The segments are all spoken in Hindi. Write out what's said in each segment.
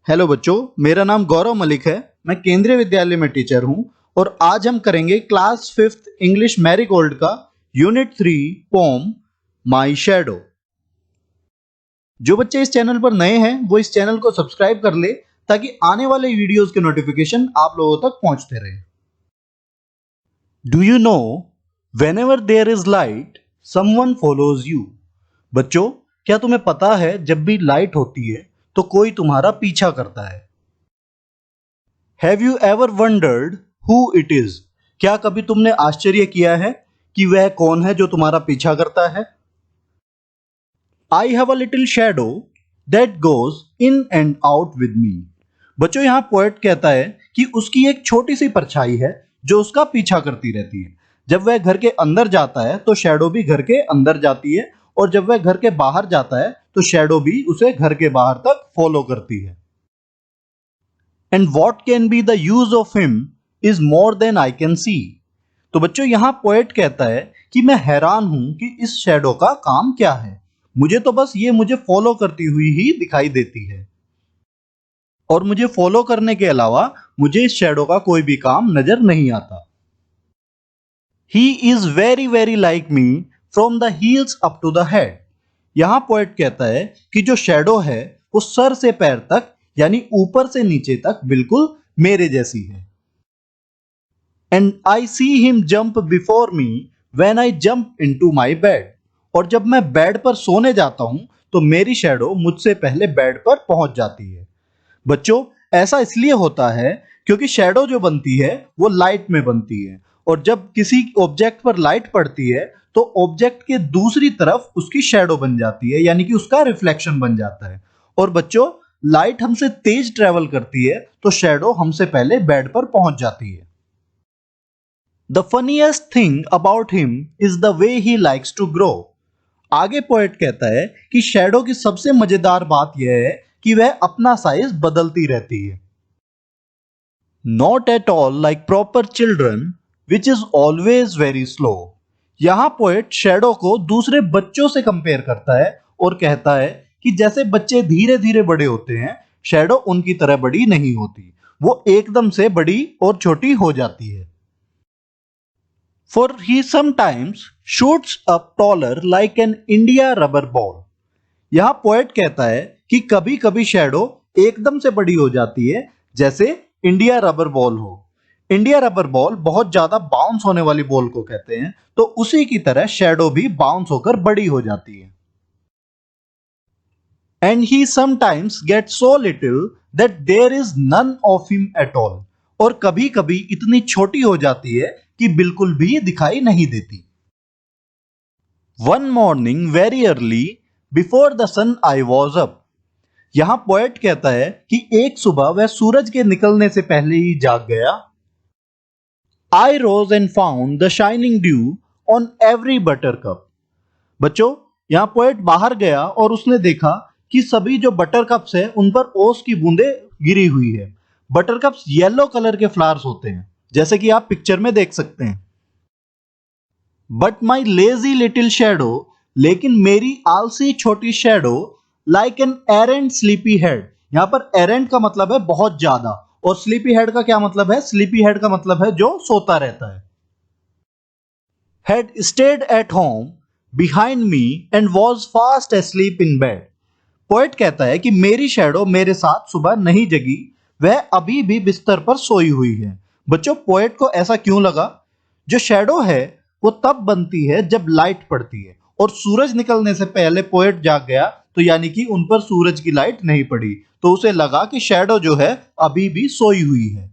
हेलो बच्चों, मेरा नाम गौरव मलिक है। मैं केंद्रीय विद्यालय में टीचर हूं और आज हम करेंगे क्लास 5th इंग्लिश मैरीगोल्ड का यूनिट 3 पोम माई शैडो। जो बच्चे इस चैनल पर नए हैं वो इस चैनल को सब्सक्राइब कर ले ताकि आने वाले वीडियोस के नोटिफिकेशन आप लोगों तक पहुंचते रहे। Do you know whenever there is light someone follows you. बच्चों, क्या तुम्हें पता है जब भी लाइट होती है तो कोई तुम्हारा पीछा करता है। Have you ever wondered who it is. क्या कभी तुमने आश्चर्य किया है कि वह कौन है जो तुम्हारा पीछा करता है। I have a little shadow that goes in and out with me. बच्चों, यहां पोएट कहता है कि उसकी एक छोटी सी परछाई है जो उसका पीछा करती रहती है। जब वह घर के अंदर जाता है तो शैडो भी घर के अंदर जाती है और जब वह घर के बाहर जाता है तो शैडो भी उसे घर के बाहर तक फॉलो करती है। And what can be the use of him is more than I can see. तो बच्चों, यहां पोएट कहता है कि मैं हैरान हूं कि इस शैडो का काम क्या है। मुझे तो बस ये मुझे फॉलो करती हुई ही दिखाई देती है और मुझे फॉलो करने के अलावा मुझे इस शैडो का कोई भी काम नजर नहीं आता। He is very very like me from the heels up to the head. यहां पोएट कहता है कि जो शैडो है वो सर से पैर तक यानी ऊपर से नीचे तक बिल्कुल मेरे जैसी है। And I see him jump before me when I jump into my bed. और जब मैं बेड पर सोने जाता हूं तो मेरी शैडो मुझसे पहले बेड पर पहुंच जाती है। बच्चों, ऐसा इसलिए होता है क्योंकि शैडो जो बनती है वो लाइट में बनती है और जब किसी ऑब्जेक्ट पर लाइट पड़ती है तो ऑब्जेक्ट के दूसरी तरफ उसकी शैडो बन जाती है यानी कि उसका रिफ्लेक्शन बन जाता है। और बच्चों, लाइट हमसे तेज ट्रेवल करती है तो शैडो हमसे पहले बेड पर पहुंच जाती है। The funniest thing about him is the way he likes to grow. आगे पोएट कहता है कि शैडो की सबसे मजेदार बात यह है कि वह अपना साइज बदलती रहती है। Not at all like proper children which is always very slow. यहां पोएट शैडो को दूसरे बच्चों से कंपेयर करता है और कहता है कि जैसे बच्चे धीरे धीरे बड़े होते हैं, शैडो उनकी तरह बड़ी नहीं होती, वो एकदम से बड़ी और छोटी हो जाती है। For he sometimes shoots up taller like an India rubber ball। यहां पोएट कहता है कि कभी कभी शैडो एकदम से बड़ी हो जाती है जैसे इंडिया रबर बॉल हो। इंडिया रबर बॉल बहुत ज्यादा बाउंस होने वाली बॉल को कहते हैं, तो उसी की तरह शैडो भी बाउंस होकर बड़ी हो जाती है। And he sometimes get so little that there is none of him at all. और कभी कभी इतनी छोटी हो जाती है कि बिल्कुल भी दिखाई नहीं देती। One morning very early before the sun I was up. यहां पोएट कहता है कि एक सुबह वह सूरज के निकलने से पहले ही जाग गया। I rose and found the shining dew on every buttercup. बच्चों, यहां पोएट बाहर गया और उसने देखा कि सभी जो बटर कप्स है उन पर ओस की बूंदें गिरी हुई है। बटर कप्स येलो कलर के फ्लावर्स होते हैं जैसे कि आप पिक्चर में देख सकते हैं। But my lazy little shadow, लेकिन मेरी आलसी छोटी shadow, like an arrant sleepy head. यहां पर एरेंट का मतलब है बहुत ज्यादा और स्लीपी हेड का क्या मतलब है? स्लीपी हेड का मतलब है जो सोता रहता है। Had stayed at home behind me and was fast asleep in bed. Poet कहता है कि मेरी शैडो मेरे साथ सुबह नहीं जगी, वह अभी भी बिस्तर पर सोई हुई है। बच्चों, पोएट को ऐसा क्यों लगा? जो शैडो है वो तब बनती है जब लाइट पड़ती है और सूरज निकलने से पहले पोएट जाग गया तो यानी कि उन पर सूरज की लाइट नहीं पड़ी, तो उसे लगा कि शैडो जो है अभी भी सोई हुई है।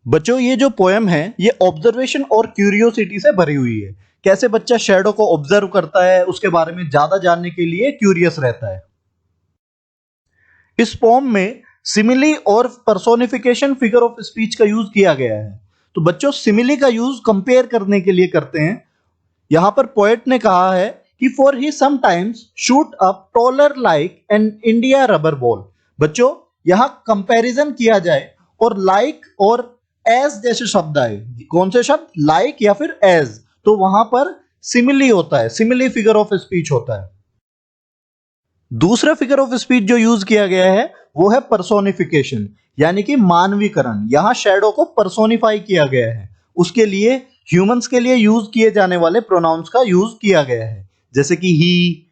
बच्चों, ये जो पोएम है ये ऑब्जर्वेशन और क्यूरियोसिटी से भरी हुई है। कैसे बच्चा शैडो को ऑब्जर्व करता है, उसके बारे में ज्यादा जानने के लिए क्यूरियस रहता है। इस पोएम में सिमिली और पर्सोनिफिकेशन फिगर ऑफ स्पीच का यूज किया गया है। तो बच्चों, सिमिली का यूज कंपेयर करने के लिए करते हैं। यहां पर पोएट ने कहा है कि for he sometimes shoot up taller like an India rubber ball. बच्चों, यहां कंपैरिजन किया जाए और लाइक और एज जैसे शब्द आए, कौन से शब्द? लाइक या फिर एज, तो वहां पर सिमिली होता है, सिमिली फिगर ऑफ स्पीच होता है। दूसरा फिगर ऑफ स्पीच जो यूज किया गया है वो है पर्सोनिफिकेशन, यानी कि मानवीकरण। यहां शैडो को पर्सोनिफाई किया गया है। उसके लिए ह्यूमंस के लिए यूज किए जाने वाले प्रोनाउंस का यूज किया गया है, जैसे कि ही।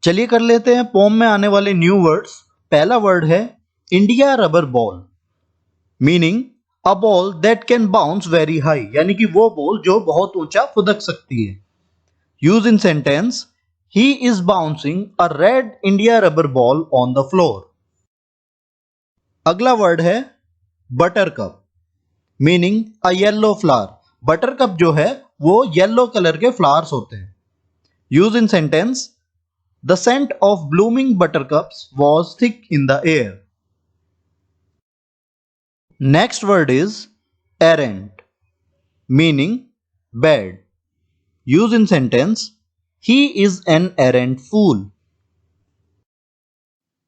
चलिए कर लेते हैं पोम में आने वाले न्यू वर्ड्स। पहला वर्ड है India rubber ball, meaning a ball that can bounce very high, यानी कि वो बॉल जो बहुत ऊंचा फुदक सकती है। Use in sentence, he is bouncing a red India rubber ball on the floor. अगला वर्ड है buttercup, meaning a yellow flower. Buttercup जो है वो येलो कलर के फ्लावर्स होते हैं। Use in sentence, the scent of blooming buttercups was thick in the air. Next word is errant, meaning bad. Use in sentence, he is an errant fool।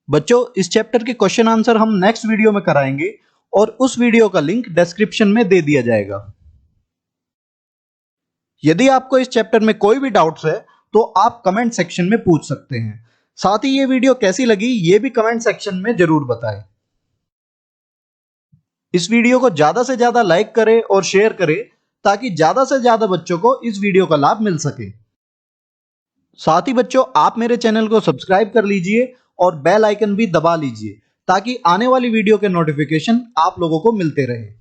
बच्चों, इस चैप्टर के क्वेश्चन आंसर हम नेक्स्ट वीडियो में कराएंगे और उस वीडियो का लिंक डिस्क्रिप्शन में दे दिया जाएगा। यदि आपको इस चैप्टर में कोई भी डाउट्स है तो आप कमेंट सेक्शन में पूछ सकते हैं। साथ ही ये वीडियो कैसी लगी ये भी कमेंट सेक्शन में जरूर बताएं। इस वीडियो को ज्यादा से ज्यादा लाइक करें और शेयर करें ताकि ज्यादा से ज्यादा बच्चों को इस वीडियो का लाभ मिल सके। साथ ही बच्चों, आप मेरे चैनल को सब्सक्राइब कर लीजिए और बेल आइकन भी दबा लीजिए ताकि आने वाली वीडियो के नोटिफिकेशन आप लोगों को मिलते रहे।